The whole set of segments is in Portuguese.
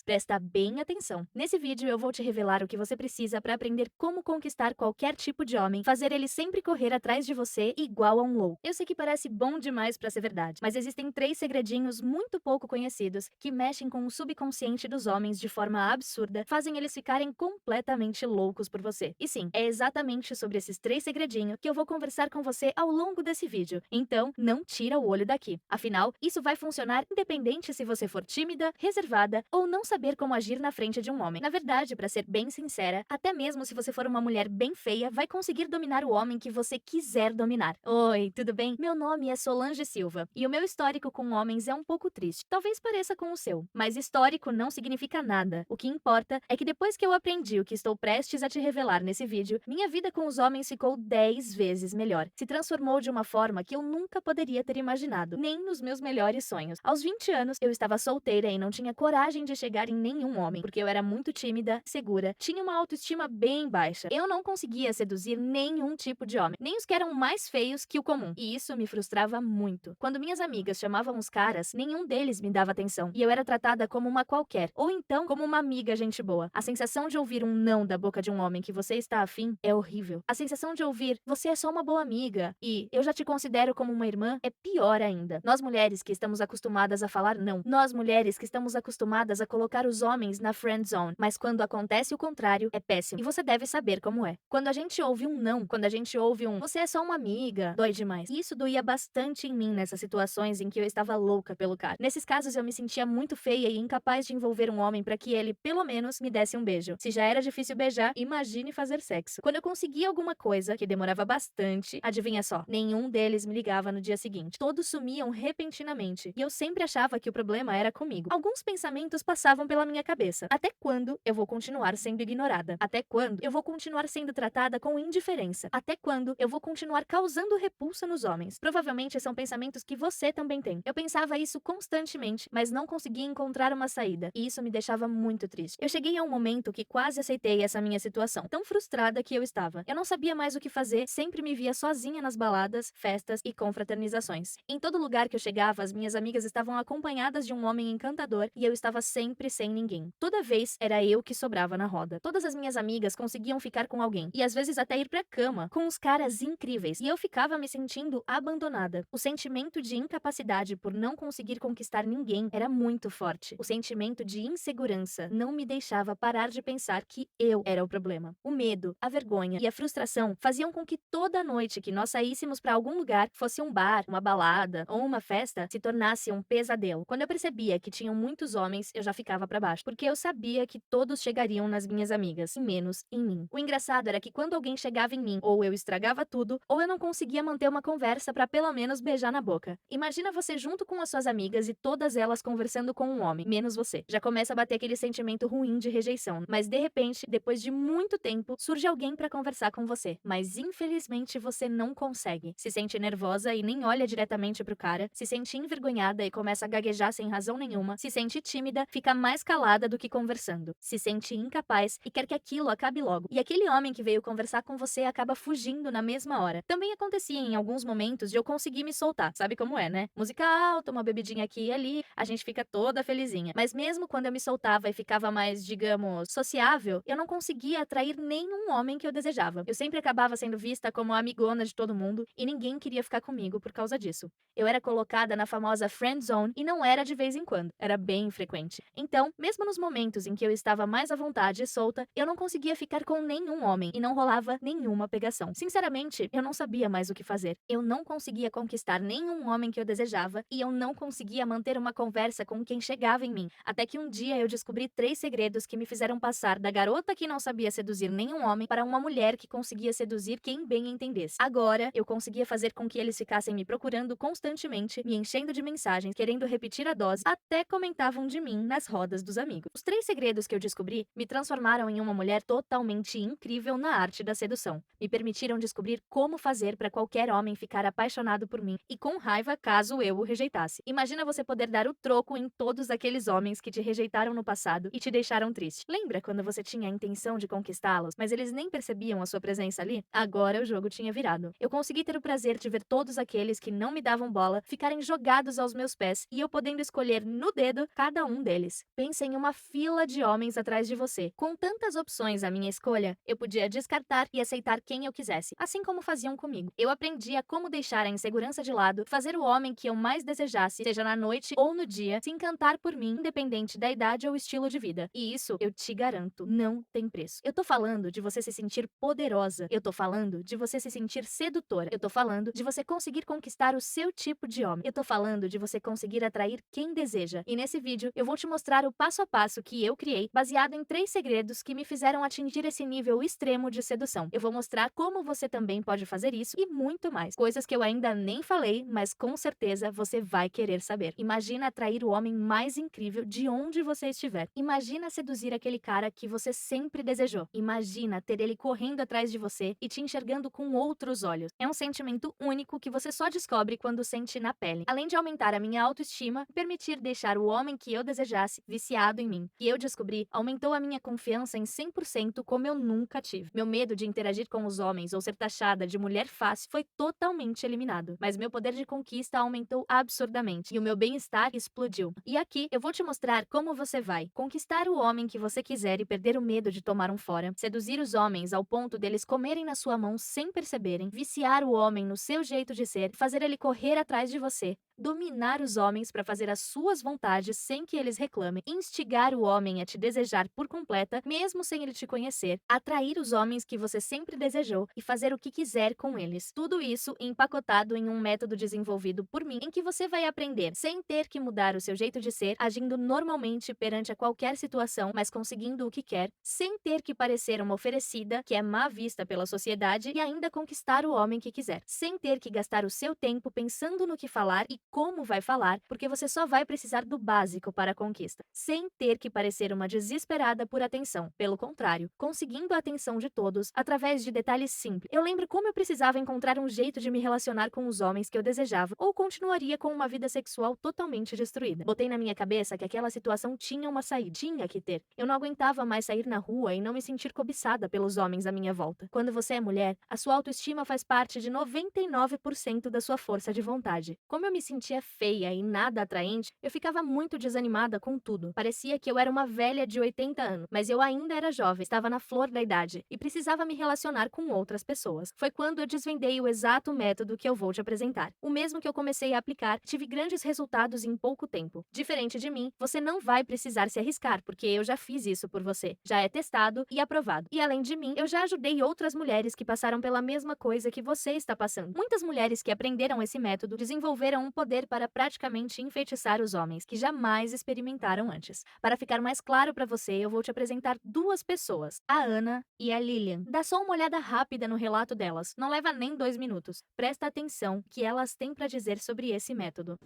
Presta bem atenção. Nesse vídeo eu vou te revelar o que você precisa para aprender como conquistar qualquer tipo de homem, fazer ele sempre correr atrás de você igual a um louco. Eu sei que parece bom demais para ser verdade, mas existem 3 segredinhos muito pouco conhecidos que mexem com o subconsciente dos homens de forma absurda, fazem eles ficarem completamente loucos por você. E sim, é exatamente sobre esses 3 segredinhos que eu vou conversar com você ao longo desse vídeo. Então, não tira o olho daqui. Afinal, isso vai funcionar independente se você for tímida, reservada ou não saber como agir na frente de um homem. Na verdade, para ser bem sincera, até mesmo se você for uma mulher bem feia, vai conseguir dominar o homem que você quiser dominar. Oi, tudo bem? Meu nome é Solange Silva e o meu histórico com homens é um pouco triste. Talvez pareça com o seu, mas histórico não significa nada. O que importa é que depois que eu aprendi o que estou prestes a te revelar nesse vídeo, minha vida com os homens ficou 10 vezes melhor. Se transformou de uma forma que eu nunca poderia ter imaginado, nem nos meus melhores sonhos. Aos 20 anos, eu estava solteira e não tinha coragem de chegar em nenhum homem, porque eu era muito tímida, segura, tinha uma autoestima bem baixa. Eu não conseguia seduzir nenhum tipo de homem, nem os que eram mais feios que o comum, e isso me frustrava muito. Quando minhas amigas chamavam os caras, nenhum deles me dava atenção, e eu era tratada como uma qualquer, ou então como uma amiga gente boa. A sensação de ouvir um não da boca de um homem que você está afim é horrível. A sensação de ouvir, você é só uma boa amiga, e eu já te considero como uma irmã, é pior ainda. Nós mulheres que estamos acostumadas a falar não, nós mulheres que estamos acostumadas a colocar os homens na friend zone, mas quando acontece o contrário, é péssimo. E você deve saber como é. Quando a gente ouve um não, quando a gente ouve um você é só uma amiga, dói demais. E isso doía bastante em mim nessas situações em que eu estava louca pelo cara. Nesses casos eu me sentia muito feia e incapaz de envolver um homem para que ele, pelo menos, me desse um beijo. Se já era difícil beijar, imagine fazer sexo. Quando eu conseguia alguma coisa, que demorava bastante, adivinha só, nenhum deles me ligava no dia seguinte. Todos sumiam repentinamente, e eu sempre achava que o problema era comigo. Alguns pensamentos passavam pela minha cabeça. Até quando eu vou continuar sendo ignorada? Até quando eu vou continuar sendo tratada com indiferença? Até quando eu vou continuar causando repulsa nos homens? Provavelmente são pensamentos que você também tem. Eu pensava isso constantemente, mas não conseguia encontrar uma saída, e isso me deixava muito triste. Eu cheguei a um momento que quase aceitei essa minha situação, tão frustrada que eu estava. Eu não sabia mais o que fazer, sempre me via sozinha nas baladas, festas e confraternizações. Em todo lugar que eu chegava, as minhas amigas estavam acompanhadas de um homem encantador e eu estava sempre sem ninguém. Toda vez era eu que sobrava na roda. Todas as minhas amigas conseguiam ficar com alguém e às vezes até ir pra cama com uns caras incríveis e eu ficava me sentindo abandonada. O sentimento de incapacidade por não conseguir conquistar ninguém era muito forte. O sentimento de insegurança não me deixava parar de pensar que eu era o problema. O medo, a vergonha e a frustração faziam com que toda noite que nós saíssemos pra algum lugar, fosse um bar, uma balada ou uma festa, se tornasse um pesadelo. Quando eu percebia que tinham muitos homens, eu já ficava pra baixo, porque eu sabia que todos chegariam nas minhas amigas, e menos em mim. O engraçado era que quando alguém chegava em mim, ou eu estragava tudo, ou eu não conseguia manter uma conversa pra pelo menos beijar na boca. Imagina você junto com as suas amigas e todas elas conversando com um homem, menos você. Já começa a bater aquele sentimento ruim de rejeição, mas de repente, depois de muito tempo, surge alguém pra conversar com você, mas infelizmente você não consegue. Se sente nervosa e nem olha diretamente pro cara, se sente envergonhada e começa a gaguejar sem razão nenhuma, se sente tímida, fica mais calada do que conversando, se sente incapaz e quer que aquilo acabe logo. E aquele homem que veio conversar com você acaba fugindo na mesma hora. Também acontecia em alguns momentos de eu conseguir me soltar, sabe como é, né? Música alta, uma bebidinha aqui e ali, a gente fica toda felizinha. Mas mesmo quando eu me soltava e ficava mais, digamos, sociável, eu não conseguia atrair nenhum homem que eu desejava. Eu sempre acabava sendo vista como a amigona de todo mundo e ninguém queria ficar comigo por causa disso. Eu era colocada na famosa friend zone e não era de vez em quando, era bem frequente. Então, mesmo nos momentos em que eu estava mais à vontade e solta, eu não conseguia ficar com nenhum homem e não rolava nenhuma pegação. Sinceramente, eu não sabia mais o que fazer. Eu não conseguia conquistar nenhum homem que eu desejava e eu não conseguia manter uma conversa com quem chegava em mim. Até que um dia eu descobri 3 segredos que me fizeram passar da garota que não sabia seduzir nenhum homem para uma mulher que conseguia seduzir quem bem entendesse. Agora, eu conseguia fazer com que eles ficassem me procurando constantemente, me enchendo de mensagens, querendo repetir a dose, até comentavam de mim nas rodas dos amigos. Os 3 segredos que eu descobri me transformaram em uma mulher totalmente incrível na arte da sedução. Me permitiram descobrir como fazer para qualquer homem ficar apaixonado por mim e com raiva caso eu o rejeitasse. Imagina você poder dar o troco em todos aqueles homens que te rejeitaram no passado e te deixaram triste. Lembra quando você tinha a intenção de conquistá-los, mas eles nem percebiam a sua presença ali? Agora o jogo tinha virado. Eu consegui ter o prazer de ver todos aqueles que não me davam bola ficarem jogados aos meus pés e eu podendo escolher no dedo cada um deles. Pensa em uma fila de homens atrás de você. Com tantas opções à minha escolha, eu podia descartar e aceitar quem eu quisesse, assim como faziam comigo. Eu aprendi a como deixar a insegurança de lado, fazer o homem que eu mais desejasse, seja na noite ou no dia, se encantar por mim, independente da idade ou estilo de vida. E isso, eu te garanto, não tem preço. Eu tô falando de você se sentir poderosa. Eu tô falando de você se sentir sedutora. Eu tô falando de você conseguir conquistar o seu tipo de homem. Eu tô falando de você conseguir atrair quem deseja. E nesse vídeo, eu vou te mostrar o passo a passo que eu criei, baseado em 3 segredos que me fizeram atingir esse nível extremo de sedução. Eu vou mostrar como você também pode fazer isso e muito mais. Coisas que eu ainda nem falei, mas com certeza você vai querer saber. Imagina atrair o homem mais incrível de onde você estiver. Imagina seduzir aquele cara que você sempre desejou. Imagina ter ele correndo atrás de você e te enxergando com outros olhos. É um sentimento único que você só descobre quando sente na pele. Além de aumentar a minha autoestima e permitir deixar o homem que eu desejasse viciado em mim. E eu descobri, aumentou a minha confiança em 100% como eu nunca tive. Meu medo de interagir com os homens ou ser taxada de mulher fácil foi totalmente eliminado. Mas meu poder de conquista aumentou absurdamente e o meu bem-estar explodiu. E aqui eu vou te mostrar como você vai conquistar o homem que você quiser e perder o medo de tomar um fora, seduzir os homens ao ponto deles comerem na sua mão sem perceberem, viciar o homem no seu jeito de ser, fazer ele correr atrás de você, dominar os homens para fazer as suas vontades sem que eles reclamem, instigar o homem a te desejar por completa, mesmo sem ele te conhecer, atrair os homens que você sempre desejou e fazer o que quiser com eles. Tudo isso empacotado em um método desenvolvido por mim, em que você vai aprender sem ter que mudar o seu jeito de ser, agindo normalmente perante a qualquer situação, mas conseguindo o que quer, sem ter que parecer uma oferecida, que é má vista pela sociedade, e ainda conquistar o homem que quiser, sem ter que gastar o seu tempo pensando no que falar e como vai falar, porque você só vai precisar do básico para a conquista, sem ter que parecer uma desesperada por atenção. Pelo contrário, conseguindo a atenção de todos através de detalhes simples. Eu lembro como eu precisava encontrar um jeito de me relacionar com os homens que eu desejava, ou continuaria com uma vida sexual totalmente destruída. Botei na minha cabeça que aquela situação tinha uma saída, tinha que ter. Eu não aguentava mais sair na rua e não me sentir cobiçada pelos homens à minha volta. Quando você é mulher, a sua autoestima faz parte de 99% da sua força de vontade. Como eu me sentia feia e nada atraente, eu ficava muito desanimada com tudo. Parecia que eu era uma velha de 80 anos, mas eu ainda era jovem, estava na flor da idade e precisava me relacionar com outras pessoas. Foi quando eu desvendei o exato método que eu vou te apresentar. O mesmo que eu comecei a aplicar, tive grandes resultados em pouco tempo. Diferente de mim, você não vai precisar se arriscar, porque eu já fiz isso por você. Já é testado e aprovado. E além de mim, eu já ajudei outras mulheres que passaram pela mesma coisa que você está passando. Muitas mulheres que aprenderam esse método desenvolveram um poder para praticamente enfeitiçar os homens que jamais experimentaram antes. Para ficar mais claro para você, eu vou te apresentar 2 pessoas, a Ana e a Lilian. Dá só uma olhada rápida no relato delas, não leva nem 2 minutos. Presta atenção que elas têm para dizer sobre esse método.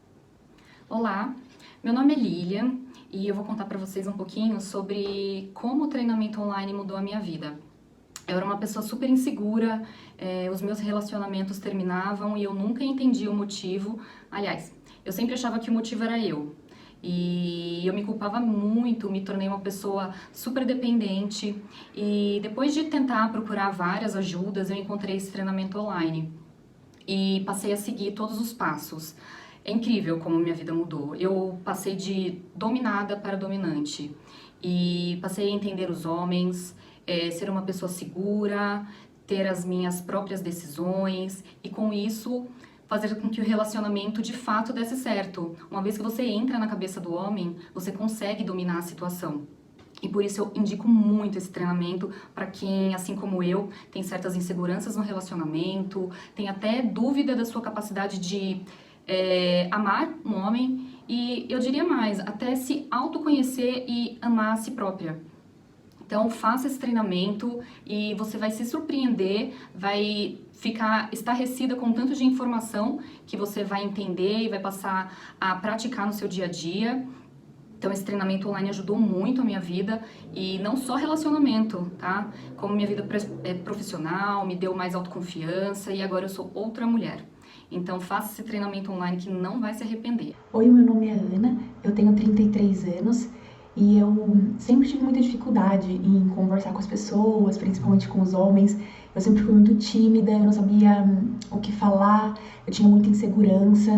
Olá, meu nome é Lilian e eu vou contar para vocês um pouquinho sobre como o treinamento online mudou a minha vida. Eu era uma pessoa super insegura, os meus relacionamentos terminavam e eu nunca entendi o motivo. Aliás, eu sempre achava que o motivo era eu. E eu me culpava muito, me tornei uma pessoa super dependente. E depois de tentar procurar várias ajudas, eu encontrei esse treinamento online. E passei a seguir todos os passos. É incrível como minha vida mudou. Eu passei de dominada para dominante. E passei a entender os homens, ser uma pessoa segura, ter as minhas próprias decisões e com isso fazer com que o relacionamento de fato desse certo. Uma vez que você entra na cabeça do homem, você consegue dominar a situação. E por isso eu indico muito esse treinamento para quem, assim como eu, tem certas inseguranças no relacionamento, tem até dúvida da sua capacidade de amar um homem e, eu diria mais, até se autoconhecer e amar a si própria. Então faça esse treinamento e você vai se surpreender, vai ficar estarrecida com tanto de informação que você vai entender e vai passar a praticar no seu dia a dia. Então esse treinamento online ajudou muito a minha vida e não só relacionamento, tá? Como minha vida profissional, me deu mais autoconfiança e agora eu sou outra mulher. Então faça esse treinamento online que não vai se arrepender. Oi, meu nome é Ana, eu tenho 33 anos e eu sempre tive muita dificuldade em conversar com as pessoas, principalmente com os homens. Eu sempre fui muito tímida, eu não sabia o que falar, eu tinha muita insegurança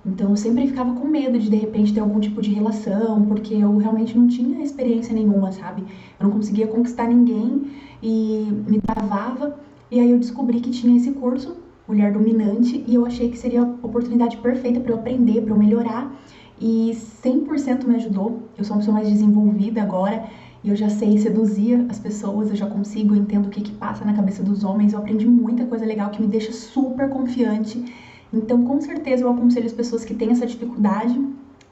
Então eu sempre ficava com medo de repente ter algum tipo de relação, porque eu realmente não tinha experiência nenhuma, sabe? Eu não conseguia conquistar ninguém e me travava. E aí eu descobri que tinha esse curso, Mulher Dominante, e eu achei que seria a oportunidade perfeita para eu aprender, para eu melhorar. E 100% me ajudou. Eu sou uma pessoa mais desenvolvida agora e eu já sei seduzir as pessoas, eu já consigo, eu entendo o que passa na cabeça dos homens. Eu aprendi muita coisa legal que me deixa super confiante. Então, com certeza, eu aconselho as pessoas que têm essa dificuldade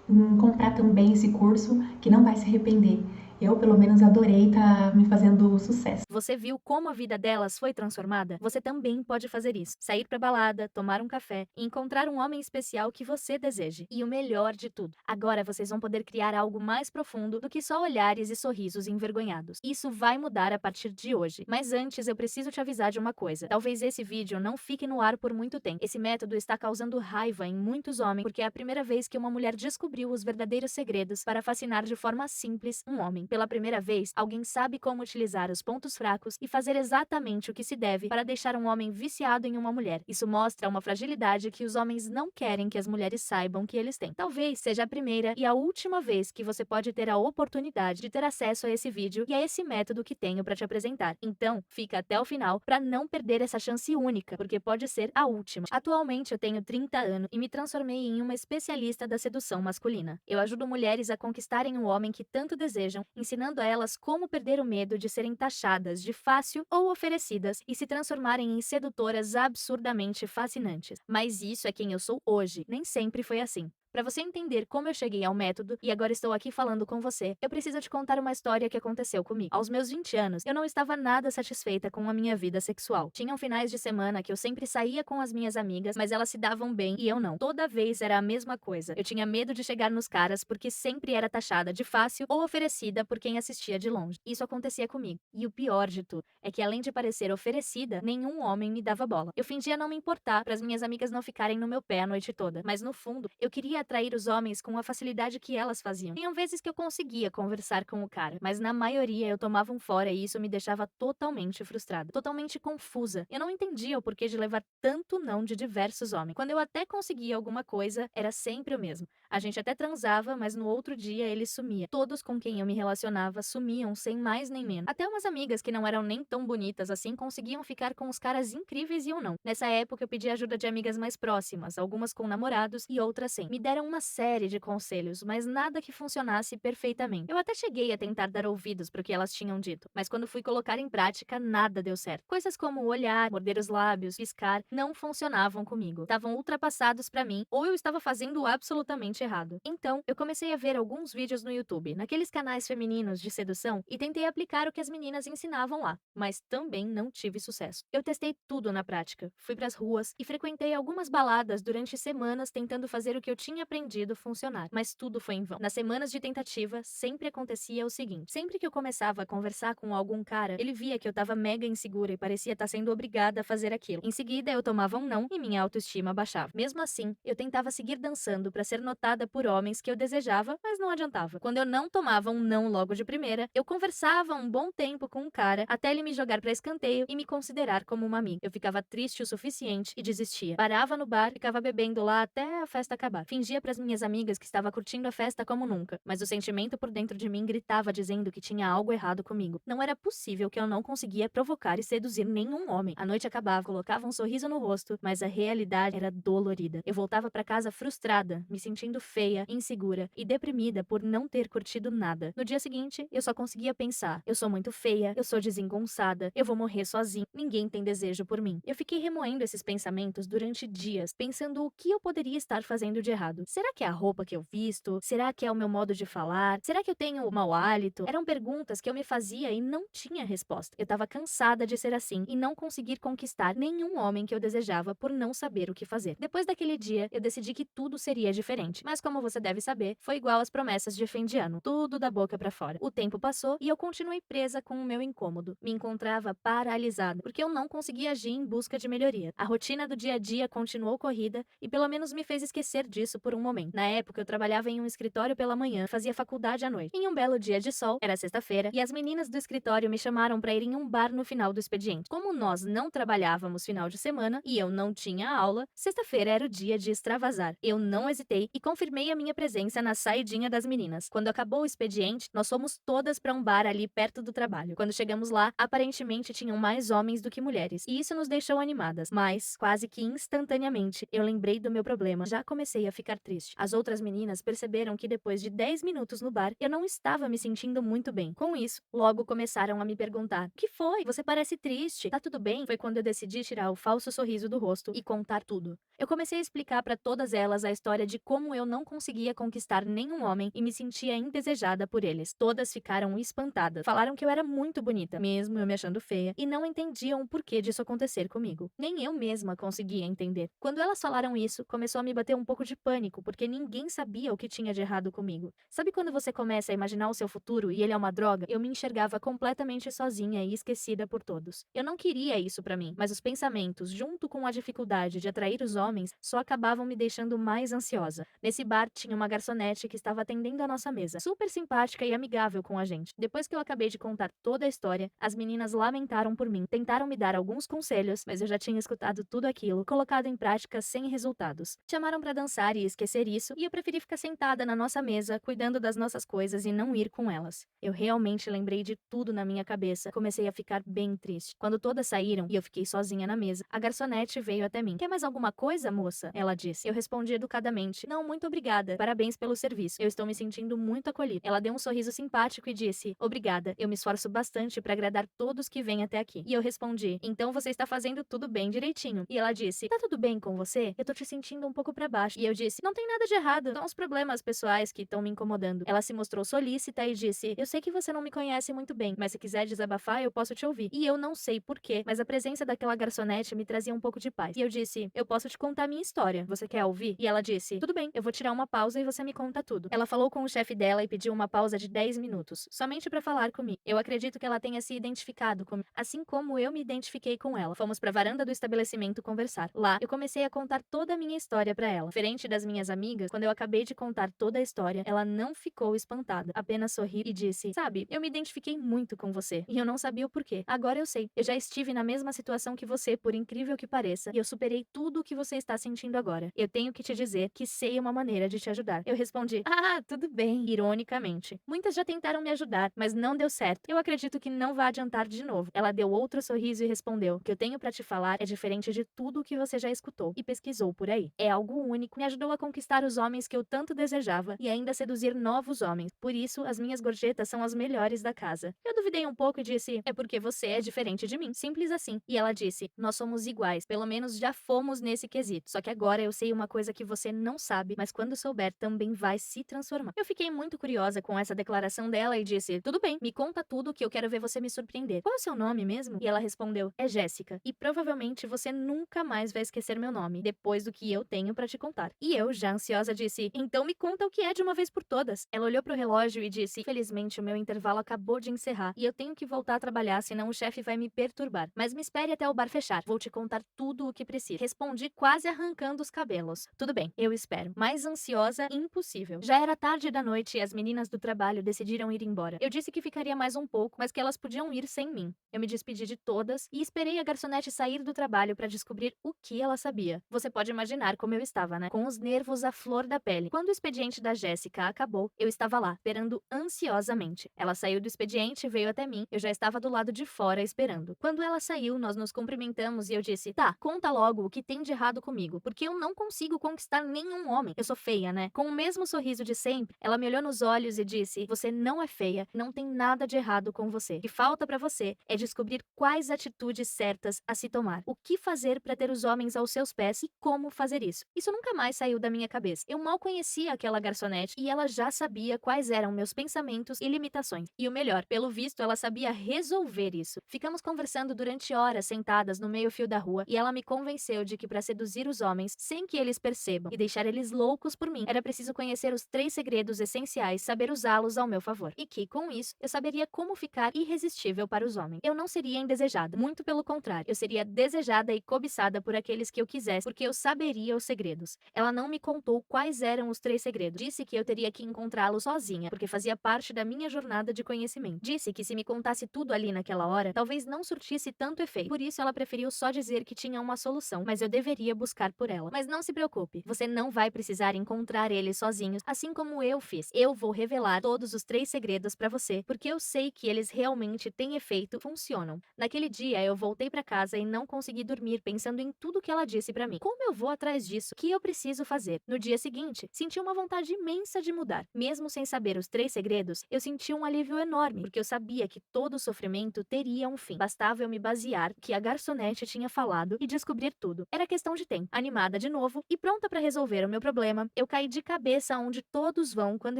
em comprar também esse curso, que não vai se arrepender. Eu, pelo menos, adorei, tá me fazendo sucesso. Você viu como a vida delas foi transformada? Você também pode fazer isso. Sair pra balada, tomar um café e encontrar um homem especial que você deseje. E o melhor de tudo, agora vocês vão poder criar algo mais profundo do que só olhares e sorrisos envergonhados. Isso vai mudar a partir de hoje. Mas antes eu preciso te avisar de uma coisa. Talvez esse vídeo não fique no ar por muito tempo. Esse método está causando raiva em muitos homens porque é a primeira vez que uma mulher descobriu os verdadeiros segredos para fascinar de forma simples um homem. Pela primeira vez, alguém sabe como utilizar os pontos fracos e fazer exatamente o que se deve para deixar um homem viciado em uma mulher. Isso mostra uma fragilidade que os homens não querem que as mulheres saibam que eles têm. Talvez seja a primeira e a última vez que você pode ter a oportunidade de ter acesso a esse vídeo e a esse método que tenho para te apresentar. Então, fica até o final para não perder essa chance única, porque pode ser a última. Atualmente eu tenho 30 anos e me transformei em uma especialista da sedução masculina. Eu ajudo mulheres a conquistarem o homem que tanto desejam, ensinando a elas como perder o medo de serem taxadas de fácil ou oferecidas e se transformarem em sedutoras absurdamente fascinantes. Mas isso é quem eu sou hoje, nem sempre foi assim. Para você entender como eu cheguei ao método e agora estou aqui falando com você, eu preciso te contar uma história que aconteceu comigo. Aos meus 20 anos, eu não estava nada satisfeita com a minha vida sexual. Tinham finais de semana que eu sempre saía com as minhas amigas, mas elas se davam bem e eu não. Toda vez era a mesma coisa. Eu tinha medo de chegar nos caras porque sempre era taxada de fácil ou oferecida por quem assistia de longe. Isso acontecia comigo. E o pior de tudo é que, além de parecer oferecida, nenhum homem me dava bola. Eu fingia não me importar para as minhas amigas não ficarem no meu pé a noite toda, mas no fundo, eu queria atrair os homens com a facilidade que elas faziam. Tinham vezes que eu conseguia conversar com o cara, mas na maioria eu tomava um fora e isso me deixava totalmente frustrada, totalmente confusa. Eu não entendia o porquê de levar tanto não de diversos homens. Quando eu até conseguia alguma coisa, era sempre o mesmo. A gente até transava, mas no outro dia ele sumia. Todos com quem eu me relacionava sumiam sem mais nem menos. Até umas amigas que não eram nem tão bonitas assim conseguiam ficar com os caras incríveis e eu não. Nessa época eu pedi ajuda de amigas mais próximas, algumas com namorados e outras sem. Me deram uma série de conselhos, mas nada que funcionasse perfeitamente. Eu até cheguei a tentar dar ouvidos para o que elas tinham dito, mas quando fui colocar em prática, nada deu certo. Coisas como olhar, morder os lábios, piscar, não funcionavam comigo. Estavam ultrapassados para mim, ou eu estava fazendo absolutamente errado. Então, eu comecei a ver alguns vídeos no YouTube, naqueles canais femininos de sedução, e tentei aplicar o que as meninas ensinavam lá, mas também não tive sucesso. Eu testei tudo na prática, fui pras ruas e frequentei algumas baladas durante semanas tentando fazer o que eu tinha aprendido funcionar, mas tudo foi em vão. Nas semanas de tentativa, sempre acontecia o seguinte: sempre que eu começava a conversar com algum cara, ele via que eu tava mega insegura e parecia estar sendo obrigada a fazer aquilo. Em seguida, eu tomava um não e minha autoestima baixava. Mesmo assim, eu tentava seguir dançando para ser notada por homens que eu desejava, mas não adiantava. Quando eu não tomava um não logo de primeira, eu conversava um bom tempo com um cara até ele me jogar para escanteio e me considerar como uma amiga. Eu ficava triste o suficiente e desistia. Parava no bar, ficava bebendo lá até a festa acabar. Fingia para as minhas amigas que estava curtindo a festa como nunca, mas o sentimento por dentro de mim gritava dizendo que tinha algo errado comigo. Não era possível que eu não conseguia provocar e seduzir nenhum homem. A noite acabava, colocava um sorriso no rosto, mas a realidade era dolorida. Eu voltava para casa frustrada, me sentindo feia, insegura e deprimida por não ter curtido nada. No dia seguinte, eu só conseguia pensar: eu sou muito feia, eu sou desengonçada, eu vou morrer sozinha, ninguém tem desejo por mim. Eu fiquei remoendo esses pensamentos durante dias, pensando o que eu poderia estar fazendo de errado. Será que é a roupa que eu visto? Será que é o meu modo de falar? Será que eu tenho mau hálito? Eram perguntas que eu me fazia e não tinha resposta. Eu estava cansada de ser assim e não conseguir conquistar nenhum homem que eu desejava por não saber o que fazer. Depois daquele dia, eu decidi que tudo seria diferente, mas como você deve saber, foi igual às promessas de fim de ano, tudo da boca pra fora. O tempo passou e eu continuei presa com o meu incômodo. Me encontrava paralisada, porque eu não conseguia agir em busca de melhoria. A rotina do dia a dia continuou corrida e pelo menos me fez esquecer disso por por um momento. Na época, eu trabalhava em um escritório pela manhã, fazia faculdade à noite. Em um belo dia de sol, era sexta-feira, e as meninas do escritório me chamaram para ir em um bar no final do expediente. Como nós não trabalhávamos final de semana e eu não tinha aula, sexta-feira era o dia de extravasar. Eu não hesitei e confirmei a minha presença na saidinha das meninas. Quando acabou o expediente, nós fomos todas para um bar ali perto do trabalho. Quando chegamos lá, aparentemente tinham mais homens do que mulheres, e isso nos deixou animadas. Mas, quase que instantaneamente, eu lembrei do meu problema. Já comecei a ficar triste. As outras meninas perceberam que depois de 10 minutos no bar, eu não estava me sentindo muito bem. Com isso, logo começaram a me perguntar: "O que foi? Você parece triste. Tá tudo bem?" Foi quando eu decidi tirar o falso sorriso do rosto e contar tudo. Eu comecei a explicar para todas elas a história de como eu não conseguia conquistar nenhum homem e me sentia indesejada por eles. Todas ficaram espantadas. Falaram que eu era muito bonita, mesmo eu me achando feia, e não entendiam o porquê disso acontecer comigo. Nem eu mesma conseguia entender. Quando elas falaram isso, começou a me bater um pouco de pânico, porque ninguém sabia o que tinha de errado comigo. Sabe quando você começa a imaginar o seu futuro e ele é uma droga? Eu me enxergava completamente sozinha e esquecida por todos. Eu não queria isso pra mim, mas os pensamentos, junto com a dificuldade de atrair os homens, só acabavam me deixando mais ansiosa. Nesse bar tinha uma garçonete que estava atendendo a nossa mesa, super simpática e amigável com a gente. Depois que eu acabei de contar toda a história, as meninas lamentaram por mim, tentaram me dar alguns conselhos, mas eu já tinha escutado tudo aquilo, colocado em prática sem resultados. Chamaram pra dançar e esquecer isso, e eu preferi ficar sentada na nossa mesa, cuidando das nossas coisas e não ir com elas. Eu realmente lembrei de tudo na minha cabeça, comecei a ficar bem triste. Quando todas saíram e eu fiquei sozinha na mesa, a garçonete veio até mim. "Quer mais alguma coisa, moça?" ela disse. Eu respondi educadamente: "Não, muito obrigada. Parabéns pelo serviço. Eu estou me sentindo muito acolhida." Ela deu um sorriso simpático e disse: "Obrigada. Eu me esforço bastante para agradar todos que vêm até aqui." E eu respondi: "Então você está fazendo tudo bem direitinho." E ela disse: "Tá tudo bem com você? Eu tô te sentindo um pouco pra baixo." E eu disse: "Não tem nada de errado. São os problemas pessoais que estão me incomodando." Ela se mostrou solícita e disse: "Eu sei que você não me conhece muito bem, mas se quiser desabafar, eu posso te ouvir." E eu não sei porquê, mas a presença daquela garçonete me trazia um pouco de paz. E eu disse: "Eu posso te contar minha história. Você quer ouvir?" E ela disse: "Tudo bem, eu vou tirar uma pausa e você me conta tudo." Ela falou com o chefe dela e pediu uma pausa de 10 minutos, somente pra falar comigo. Eu acredito que ela tenha se identificado comigo, assim como eu me identifiquei com ela. Fomos pra varanda do estabelecimento conversar. Lá, eu comecei a contar toda a minha história pra ela. Diferente das minhas amigas, quando eu acabei de contar toda a história, ela não ficou espantada, apenas sorriu e disse: "Sabe, eu me identifiquei muito com você, e eu não sabia o porquê. Agora eu sei. Eu já estive na mesma situação que você, por incrível que pareça, e eu superei tudo o que você está sentindo agora. Eu tenho que te dizer que sei uma maneira de te ajudar." Eu respondi: "Ah, tudo bem," ironicamente. "Muitas já tentaram me ajudar, mas não deu certo. Eu acredito que não vai adiantar de novo." Ela deu outro sorriso e respondeu: "O que eu tenho pra te falar é diferente de tudo o que você já escutou e pesquisou por aí. É algo único. Me ajudou a conquistar os homens que eu tanto desejava e ainda seduzir novos homens. Por isso, as minhas gorjetas são as melhores da casa." Eu duvidei um pouco e disse: "É porque você é diferente de mim. Simples assim." E ela disse: "Nós somos iguais. Pelo menos já fomos nesse quesito. Só que agora eu sei uma coisa que você não sabe, mas quando souber também vai se transformar." Eu fiquei muito curiosa com essa declaração dela e disse: "Tudo bem, me conta tudo que eu quero ver você me surpreender. Qual é o seu nome mesmo?" E ela respondeu: "É Jéssica. E provavelmente você nunca mais vai esquecer meu nome, depois do que eu tenho pra te contar." E eu, já ansiosa, disse: "Então me conta o que é de uma vez por todas." Ela olhou pro relógio e disse: "Infelizmente, o meu intervalo acabou de encerrar e eu tenho que voltar a trabalhar, senão o chefe vai me perturbar. Mas me espere até o bar fechar. Vou te contar tudo o que precisa." Respondi quase arrancando os cabelos: "Tudo bem, eu espero." Mais ansiosa, impossível. Já era tarde da noite e as meninas do trabalho decidiram ir embora. Eu disse que ficaria mais um pouco, mas que elas podiam ir sem mim. Eu me despedi de todas e esperei a garçonete sair do trabalho para descobrir o que ela sabia. Você pode imaginar como eu estava, né? Com os nervos à flor da pele. Quando o expediente da Jéssica acabou, eu estava lá, esperando ansiosamente. Ela saiu do expediente e veio até mim. Eu já estava do lado de fora esperando. Quando ela saiu, nós nos cumprimentamos e eu disse: "Tá, conta logo o que tem de errado comigo, porque eu não consigo conquistar nenhum homem. Eu sou feia, né?" Com o mesmo sorriso de sempre, ela me olhou nos olhos e disse: "Você não é feia, não tem nada de errado com você. O que falta pra você é descobrir quais atitudes certas a se tomar. O que fazer pra ter os homens aos seus pés e como fazer isso." Isso nunca mais saiu da minha cabeça. Eu mal conhecia aquela garçonete e ela já sabia quais eram meus pensamentos e limitações. E o melhor, pelo visto, ela sabia resolver isso. Ficamos conversando durante horas sentadas no meio-fio da rua e ela me convenceu de que pra seduzir os homens sem que eles percebam e deixar eles loucos por mim, era preciso conhecer os 3 segredos essenciais, saber usá-los ao meu favor. E que, com isso, eu saberia como ficar irresistível para os homens. Eu não seria indesejada, muito pelo contrário. Eu seria desejada e cobiçada por aqueles que eu quisesse, porque eu saberia os segredos. Ela não me me contou quais eram os 3 segredos. Disse que eu teria que encontrá-los sozinha, porque fazia parte da minha jornada de conhecimento. Disse que se me contasse tudo ali naquela hora, talvez não surtisse tanto efeito. Por isso ela preferiu só dizer que tinha uma solução, mas eu deveria buscar por ela. Mas não se preocupe, você não vai precisar encontrar eles sozinhos, assim como eu fiz. Eu vou revelar todos os 3 segredos pra você, porque eu sei que eles realmente têm efeito, funcionam. Naquele dia eu voltei pra casa e não consegui dormir pensando em tudo que ela disse pra mim. Como eu vou atrás disso? O que eu preciso fazer? No dia seguinte, senti uma vontade imensa de mudar. Mesmo sem saber os 3 segredos, eu senti um alívio enorme, porque eu sabia que todo o sofrimento teria um fim. Bastava eu me basear no que a garçonete tinha falado e descobrir tudo. Era questão de tempo. Animada de novo e pronta pra resolver o meu problema, eu caí de cabeça onde todos vão quando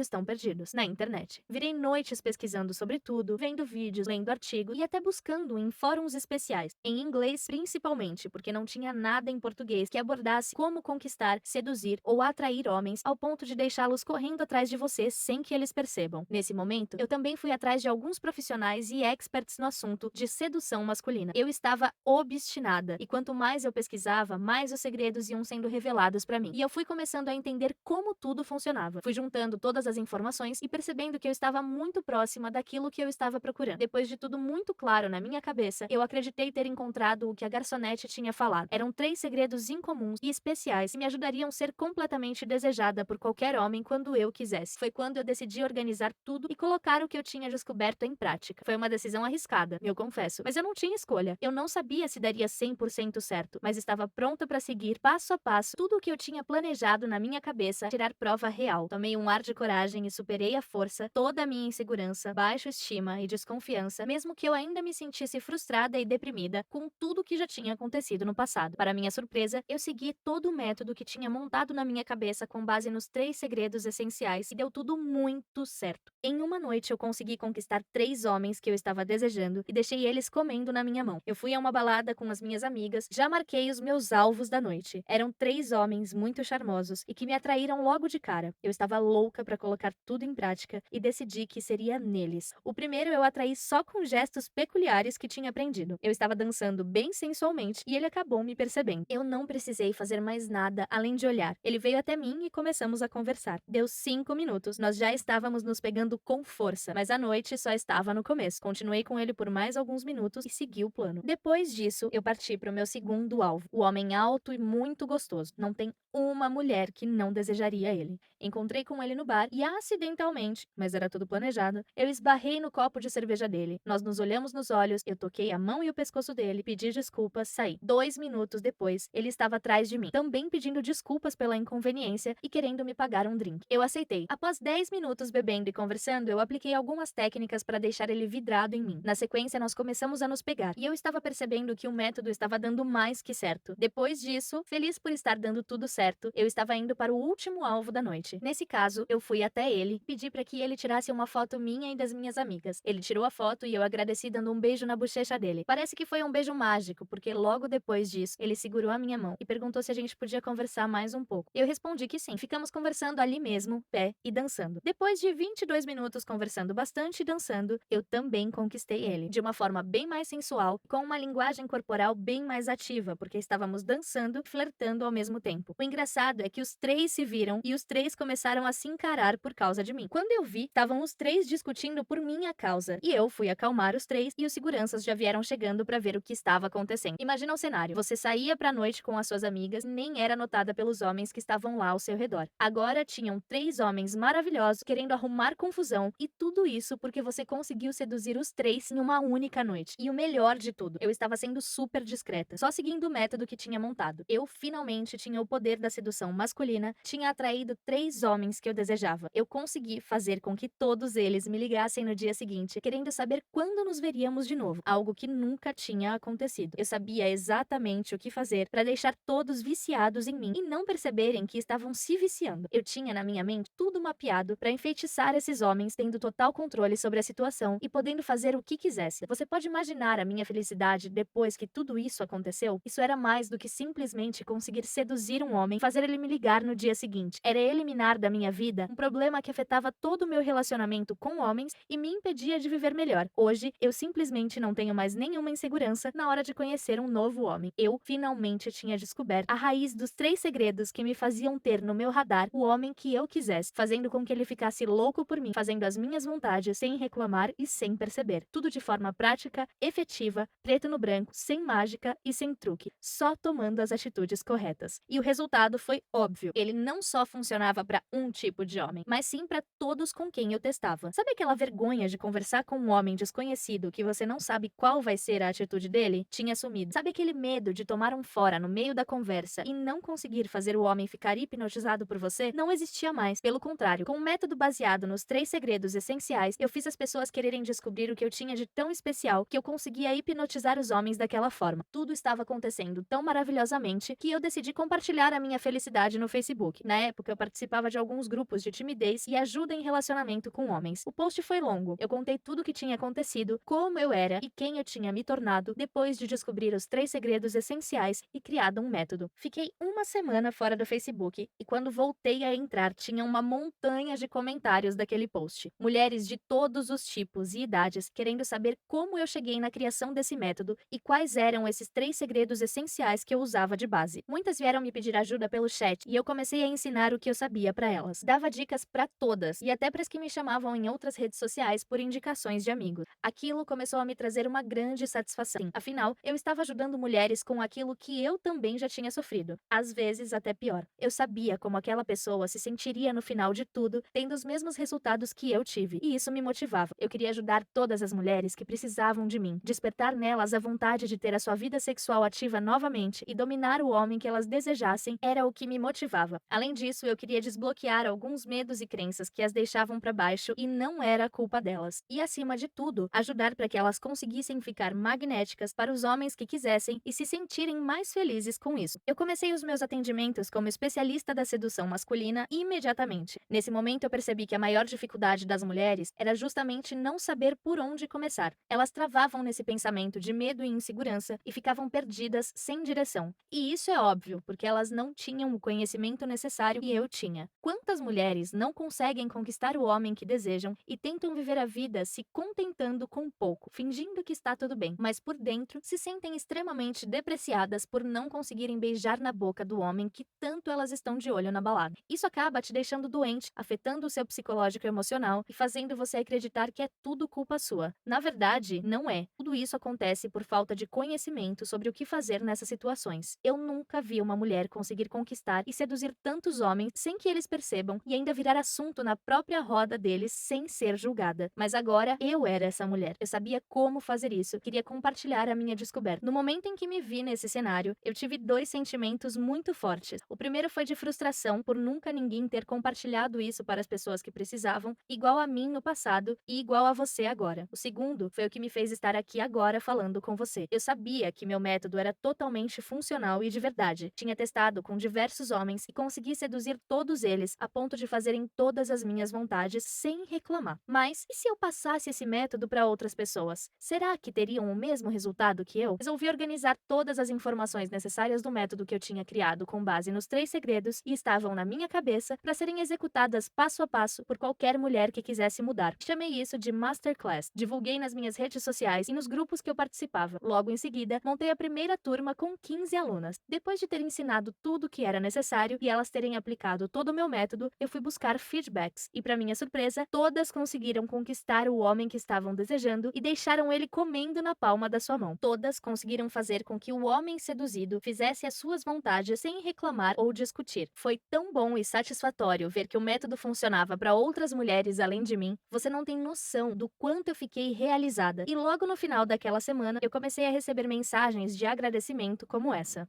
estão perdidos, na internet. Virei noites pesquisando sobre tudo, vendo vídeos, lendo artigos e até buscando em fóruns especiais, em inglês principalmente, porque não tinha nada em português que abordasse como conquistar, seduzir ou atrair homens ao ponto de deixá-los correndo atrás de você sem que eles percebam. Nesse momento, eu também fui atrás de alguns profissionais e experts no assunto de sedução masculina. Eu estava obstinada e quanto mais eu pesquisava, mais os segredos iam sendo revelados pra mim. E eu fui começando a entender como tudo funcionava. Fui juntando todas as informações e percebendo que eu estava muito próxima daquilo que eu estava procurando. Depois de tudo muito claro na minha cabeça, eu acreditei ter encontrado o que a garçonete tinha falado. Eram 3 segredos incomuns e especiais que me ajudariam a ser completamente desejada por qualquer homem quando eu quisesse. Foi quando eu decidi organizar tudo e colocar o que eu tinha descoberto em prática. Foi uma decisão arriscada, eu confesso, mas eu não tinha escolha. Eu não sabia se daria 100% certo, mas estava pronta para seguir passo a passo tudo o que eu tinha planejado na minha cabeça, tirar prova real. Tomei um ar de coragem e superei à força toda a minha insegurança, baixa estima e desconfiança, mesmo que eu ainda me sentisse frustrada e deprimida com tudo que já tinha acontecido no passado. Para minha surpresa, eu segui todo o método que tinha montado na minha cabeça com base nos 3 segredos essenciais e deu tudo muito certo. Em uma noite eu consegui conquistar 3 homens que eu estava desejando e deixei eles comendo na minha mão. Eu fui a uma balada com as minhas amigas, já marquei os meus alvos da noite. Eram 3 homens muito charmosos e que me atraíram logo de cara. Eu estava louca para colocar tudo em prática e decidi que seria neles. O primeiro eu atraí só com gestos peculiares que tinha aprendido. Eu estava dançando bem sensualmente e ele acabou me percebendo. Eu não precisei fazer mais nada além de olhar. Ele veio até mim e começamos a conversar. Deu 5 minutos, nós já estávamos nos pegando com força, mas a noite só estava no começo. Continuei com ele por mais alguns minutos e segui o plano. Depois disso, eu parti para o meu segundo alvo, o homem alto e muito gostoso. Não tem uma mulher que não desejaria ele. Encontrei com ele no bar e acidentalmente, mas era tudo planejado, eu esbarrei no copo de cerveja dele. Nós nos olhamos nos olhos, eu toquei a mão e o pescoço dele, pedi desculpas, saí. 2 minutos depois, ele estava atrás de mim, também pedindo desculpas pela inconveniência e querendo me pagar um drink. Eu aceitei. Após 10 minutos bebendo e conversando, eu apliquei algumas técnicas para deixar ele vidrado em mim. Na sequência, nós começamos a nos pegar e eu estava percebendo que o método estava dando mais que certo. Depois disso, feliz por estar dando tudo certo, eu estava indo para o último alvo da noite. Nesse caso, eu fui até ele, pedi para que ele tirasse uma foto minha e das minhas amigas. Ele tirou a foto e eu agradeci dando um beijo na bochecha dele. Parece que foi um beijo mágico, porque logo depois disso, ele segurou a minha mão e perguntou se a gente podia conversar mais um pouco. Eu respondi que sim. Ficamos conversando ali mesmo, pé e dançando. Depois de 22 minutos conversando bastante e dançando, eu também conquistei ele, de uma forma bem mais sensual, com uma linguagem corporal bem mais ativa, porque estávamos dançando e flertando ao mesmo tempo. O engraçado é que os 3 se viram e os 3 começaram a se encarar por causa de mim. Quando eu vi, estavam os 3 discutindo por minha causa, e eu fui acalmar os 3 e os seguranças já vieram chegando para ver o que estava acontecendo. Imagina o cenário, você saía pra noite com as suas amigas e nem era notada pelos homens que estavam lá ao seu redor. Agora tinham 3 homens maravilhosos querendo arrumar confusão e tudo isso porque você conseguiu seduzir os 3 em uma única noite. E o melhor de tudo, eu estava sendo super discreta, só seguindo o método que tinha montado. Eu finalmente tinha o poder da sedução masculina, tinha atraído 3 homens que eu desejava. Eu consegui fazer com que todos eles me ligassem no dia seguinte, querendo saber quando nos veríamos de novo, algo que nunca tinha acontecido. Eu sabia exatamente o que fazer para deixar todos viciados em mim e não perceberem que estavam se viciando. Eu tinha na minha mente tudo mapeado para enfeitiçar esses homens, tendo total controle sobre a situação e podendo fazer o que quisesse. Você pode imaginar a minha felicidade depois que tudo isso aconteceu? Isso era mais do que simplesmente conseguir seduzir um homem, fazer ele me ligar no dia seguinte. Era eliminar da minha vida um problema que afetava todo o meu relacionamento com homens e me impedia de viver melhor. Hoje, eu simplesmente não tenho mais nenhuma insegurança na hora de conhecer um novo homem. Eu finalmente tinha descoberto a raiz dos 3 segredos que me me faziam ter no meu radar o homem que eu quisesse, fazendo com que ele ficasse louco por mim, fazendo as minhas vontades sem reclamar e sem perceber. Tudo de forma prática, efetiva, preto no branco, sem mágica e sem truque, só tomando as atitudes corretas. E o resultado foi óbvio. Ele não só funcionava para um tipo de homem, mas sim para todos com quem eu testava. Sabe aquela vergonha de conversar com um homem desconhecido que você não sabe qual vai ser a atitude dele? Tinha sumido. Sabe aquele medo de tomar um fora no meio da conversa e não conseguir fazer o homem ficar hipnotizado por você? Não existia mais. Pelo contrário, com um método baseado nos 3 segredos essenciais, eu fiz as pessoas quererem descobrir o que eu tinha de tão especial que eu conseguia hipnotizar os homens daquela forma. Tudo estava acontecendo tão maravilhosamente que eu decidi compartilhar a minha felicidade no Facebook. Na época, eu participava de alguns grupos de timidez e ajuda em relacionamento com homens. O post foi longo. Eu contei tudo o que tinha acontecido, como eu era e quem eu tinha me tornado depois de descobrir os 3 segredos essenciais e criado um método. Fiquei uma semana fora do Facebook e quando voltei a entrar, tinha uma montanha de comentários daquele post. Mulheres de todos os tipos e idades querendo saber como eu cheguei na criação desse método e quais eram esses 3 segredos essenciais que eu usava de base. Muitas vieram me pedir ajuda pelo chat e eu comecei a ensinar o que eu sabia para elas. Dava dicas para todas e até para as que me chamavam em outras redes sociais por indicações de amigos. Aquilo começou a me trazer uma grande satisfação. Afinal, eu estava ajudando mulheres com aquilo que eu também já tinha sofrido. Às vezes até pior. Eu sabia como aquela pessoa se sentiria no final de tudo, tendo os mesmos resultados que eu tive. E isso me motivava. Eu queria ajudar todas as mulheres que precisavam de mim, despertar nelas a vontade de ter a sua vida sexual ativa novamente e dominar o homem que elas desejassem era o que me motivava. Além disso, eu queria desbloquear alguns medos e crenças que as deixavam para baixo e não era culpa delas. E acima de tudo, ajudar para que elas conseguissem ficar magnéticas para os homens que quisessem e se sentirem mais felizes com isso. Eu comecei os meus atendimentos como especialista da sedução masculina imediatamente. Nesse momento eu percebi que a maior dificuldade das mulheres era justamente não saber por onde começar. Elas travavam nesse pensamento de medo e insegurança e ficavam perdidas sem direção. E isso é óbvio, porque elas não tinham o conhecimento necessário e eu tinha. Quantas mulheres não conseguem conquistar o homem que desejam e tentam viver a vida se contentando com pouco, fingindo que está tudo bem, mas por dentro se sentem extremamente depreciadas por não conseguirem beijar na boca do homem que tanto elas estão de olho na balada. Isso acaba te deixando doente, afetando o seu psicológico e emocional e fazendo você acreditar que é tudo culpa sua. Na verdade, não é. Tudo isso acontece por falta de conhecimento sobre o que fazer nessas situações. Eu nunca vi uma mulher conseguir conquistar e seduzir tantos homens sem que eles percebam e ainda virar assunto na própria roda deles sem ser julgada. Mas agora eu era essa mulher. Eu sabia como fazer isso, queria compartilhar a minha descoberta. No momento em que me vi nesse cenário, eu tive 2 sentimentos muito fortes. O primeiro foi de frustração por nunca ninguém ter compartilhado isso para as pessoas que precisavam, igual a mim no passado e igual a você agora. O segundo foi o que me fez estar aqui agora falando com você. Eu sabia que meu método era totalmente funcional e de verdade. Tinha testado com diversos homens e consegui seduzir todos eles a ponto de fazerem todas as minhas vontades sem reclamar. Mas e se eu passasse esse método para outras pessoas? Será que teriam o mesmo resultado que eu? Resolvi organizar todas as informações necessárias do método que eu tinha criado com base nos 3 segredos e estavam na minha cabeça para serem executadas passo a passo por qualquer mulher que quisesse mudar. Chamei isso de Masterclass. Divulguei nas minhas redes sociais e nos grupos que eu participava. Logo em seguida, montei a primeira turma com 15 alunas. Depois de ter ensinado tudo o que era necessário e elas terem aplicado todo o meu método, eu fui buscar feedbacks. E para minha surpresa, todas conseguiram conquistar o homem que estavam desejando e deixaram ele comendo na palma da sua mão. Todas conseguiram fazer com que o homem seduzido fizesse as suas vontades sem reclamar ou discutir. Foi tão bom e satisfatório ver que o método funcionava para outras mulheres além de mim. Você não tem noção do quanto eu fiquei realizada. E logo no final daquela semana, eu comecei a receber mensagens de agradecimento como essa.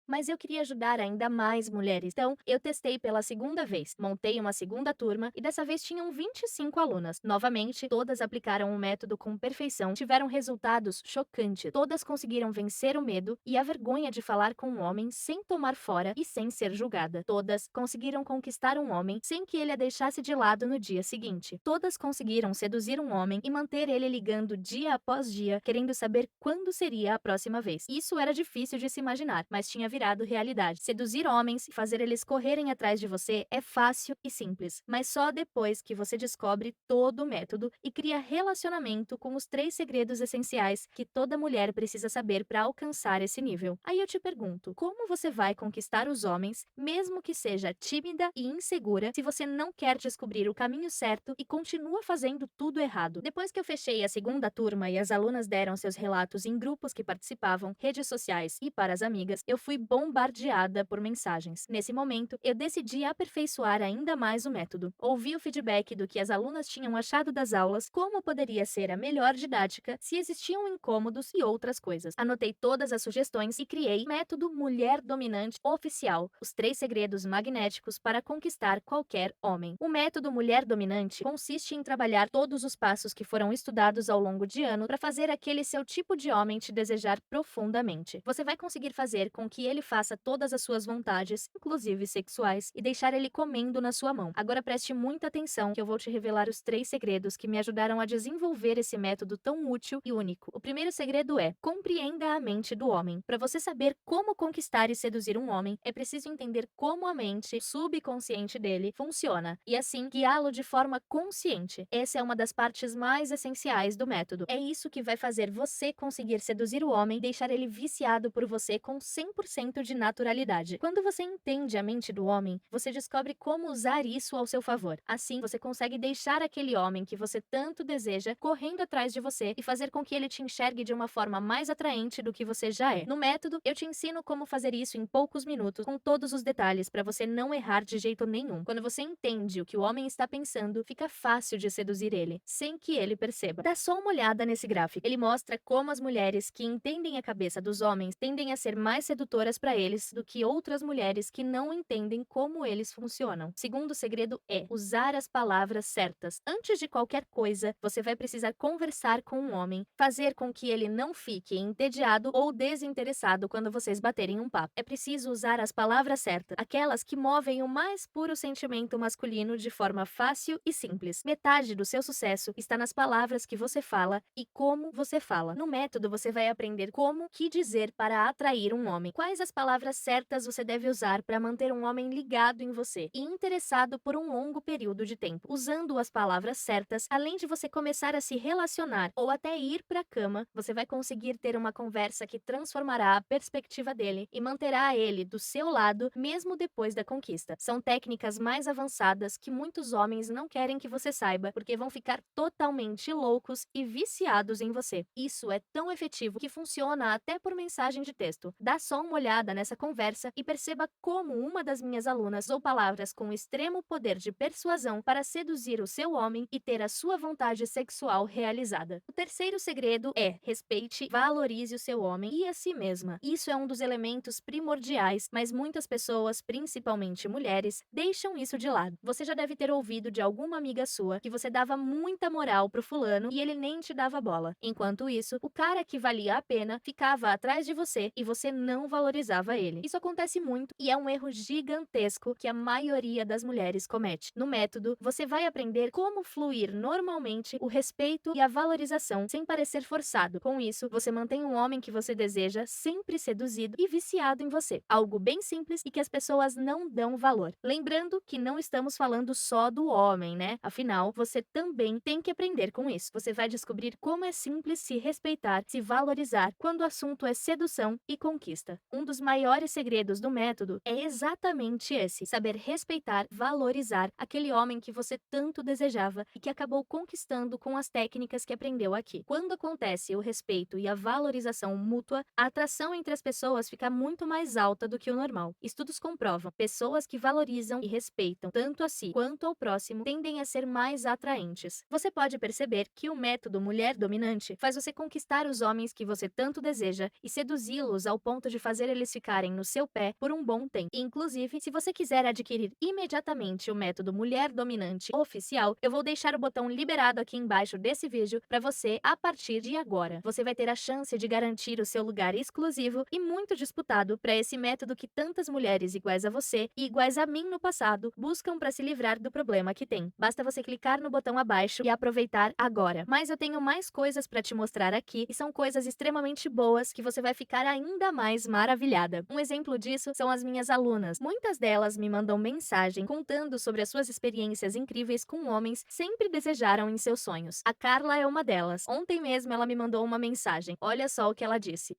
Mas eu queria ajudar ainda mais mulheres. Então, eu testei pela segunda vez. Montei uma segunda turma e dessa vez tinham 25 alunas. Novamente, todas aplicaram o método com perfeição, tiveram resultados chocantes. Todas conseguiram vencer o medo e a vergonha de falar com um homem sem tomar fora e sem ser julgada. Todas conseguiram conquistar um homem sem que ele a deixasse de lado no dia seguinte. Todas conseguiram seduzir um homem e manter ele ligando dia após dia, querendo saber quando seria a próxima vez. Isso era difícil de se imaginar, mas tinha virado realidade. Seduzir homens e fazer eles correrem atrás de você é fácil e simples, mas só depois que você descobre todo o método e cria relacionamento com os 3 segredos essenciais que toda mulher precisa saber para alcançar esse nível. Aí eu te pergunto, como você vai conquistar os homens, mesmo que seja tímida e insegura, se você não quer descobrir o caminho certo e continua fazendo tudo errado? Depois que eu fechei a segunda turma e as alunas deram seus relatos em grupos que participavam, redes sociais e para as amigas, eu fui bombardeada por mensagens. Nesse momento, eu decidi aperfeiçoar ainda mais o método. Ouvi o feedback do que as alunas tinham achado das aulas, como poderia ser a melhor didática, se existiam incômodos e outras coisas. Anotei todas as sugestões e criei o método Mulher Dominante Oficial, os 3 segredos magnéticos para conquistar qualquer homem. O método Mulher Dominante consiste em trabalhar todos os passos que foram estudados ao longo de ano para fazer aquele seu tipo de homem te desejar profundamente. Você vai conseguir fazer com que ele faça todas as suas vontades, inclusive sexuais, e deixar ele comendo na sua mão. Agora preste muita atenção que eu vou te revelar os 3 segredos que me ajudaram a desenvolver esse método tão útil e único. O primeiro segredo é: compreenda a mente do homem. Para você saber como conquistar e seduzir um homem, é preciso entender como a mente subconsciente dele funciona e assim guiá-lo de forma consciente. Essa é uma das partes mais essenciais do método. É isso que vai fazer você conseguir seduzir o homem e deixar ele viciado por você com 100% de naturalidade. Quando você entende a mente do homem, você descobre como usar isso ao seu favor. Assim, você consegue deixar aquele homem que você tanto deseja correndo atrás de você e fazer com que ele te enxergue de uma forma mais atraente do que você já é. No método, eu te ensino como fazer isso em poucos minutos, com todos os detalhes, para você não errar de jeito nenhum. Quando você entende o que o homem está pensando, fica fácil de seduzir ele, sem que ele perceba. Dá só uma olhada nesse gráfico. Ele mostra como as mulheres que entendem a cabeça dos homens tendem a ser mais sedutoras para eles do que outras mulheres que não entendem como eles funcionam. O segundo segredo é usar as palavras certas. Antes de qualquer coisa, você vai precisar conversar com um homem, fazer com que ele não fique entediado ou desinteressado quando vocês baterem um papo. É preciso usar as palavras certas, aquelas que movem o mais puro sentimento masculino de forma fácil e simples. Metade do seu sucesso está nas palavras que você fala e como você fala. No método, você vai aprender como que dizer para atrair um homem. Quais as palavras certas você deve usar para manter um homem ligado em você e interessado por um longo período de tempo. Usando as palavras certas, além de você começar a se relacionar ou até ir para a cama, você vai conseguir ter uma conversa que transformará a perspectiva dele e manterá ele do seu lado mesmo depois da conquista. São técnicas mais avançadas que muitos homens não querem que você saiba, porque vão ficar totalmente loucos e viciados em você. Isso é tão efetivo que funciona até por mensagem de texto. Dá só uma olhada nessa conversa e perceba como uma das minhas alunas usou palavras com extremo poder de persuasão para seduzir o seu homem e ter a sua vontade sexual realizada. O terceiro segredo é: respeite, valorize o seu homem e a si mesma. Isso é um dos elementos primordiais, mas muitas pessoas, principalmente mulheres, deixam isso de lado. Você já deve ter ouvido de alguma amiga sua que você dava muita moral pro fulano e ele nem te dava bola. Enquanto isso, o cara que valia a pena ficava atrás de você e você não valorizava ele. Isso acontece muito e é um erro gigantesco que a maioria das mulheres comete. No método, você vai aprender como fluir normalmente o respeito e a valorização sem parecer forçado. Com isso, você mantém um homem que você deseja sempre seduzido e viciado em você. Algo bem simples e que as pessoas não dão valor. Lembrando que não estamos falando só do homem, né? Afinal, você também tem que aprender com isso. Você vai descobrir como é simples se respeitar, se valorizar quando o assunto é sedução e conquista. Um dos maiores segredos do método é exatamente esse: saber respeitar, valorizar aquele homem que você tanto desejava e que acabou conquistando com as técnicas que aprendeu aqui. Quando acontece o respeito e a valorização mútua, a atração entre as pessoas fica muito mais alta do que o normal. Estudos comprovam: pessoas que valorizam e respeitam tanto a si quanto ao próximo tendem a ser mais atraentes. Você pode perceber que o método Mulher Dominante faz você conquistar os homens que você tanto deseja e seduzi-los ao ponto de fazer eles ficarem no seu pé por um bom tempo. Inclusive, se você quiser adquirir imediatamente o método Mulher Dominante Oficial, eu vou deixar o botão liberado aqui embaixo desse vídeo para você a partir de agora. Você vai ter a chance de garantir o seu lugar exclusivo e muito disputado para esse método que tantas mulheres iguais a você e iguais a mim no passado buscam para se livrar do problema que tem. Basta você clicar no botão abaixo e aproveitar agora. Mas eu tenho mais coisas para te mostrar aqui e são coisas extremamente boas que você vai ficar ainda mais maravilhado maravilhada. Um exemplo disso são as minhas alunas. Muitas delas me mandam mensagem contando sobre as suas experiências incríveis com homens sempre desejaram em seus sonhos. A Carla é uma delas. Ontem mesmo ela me mandou uma mensagem. Olha só o que ela disse.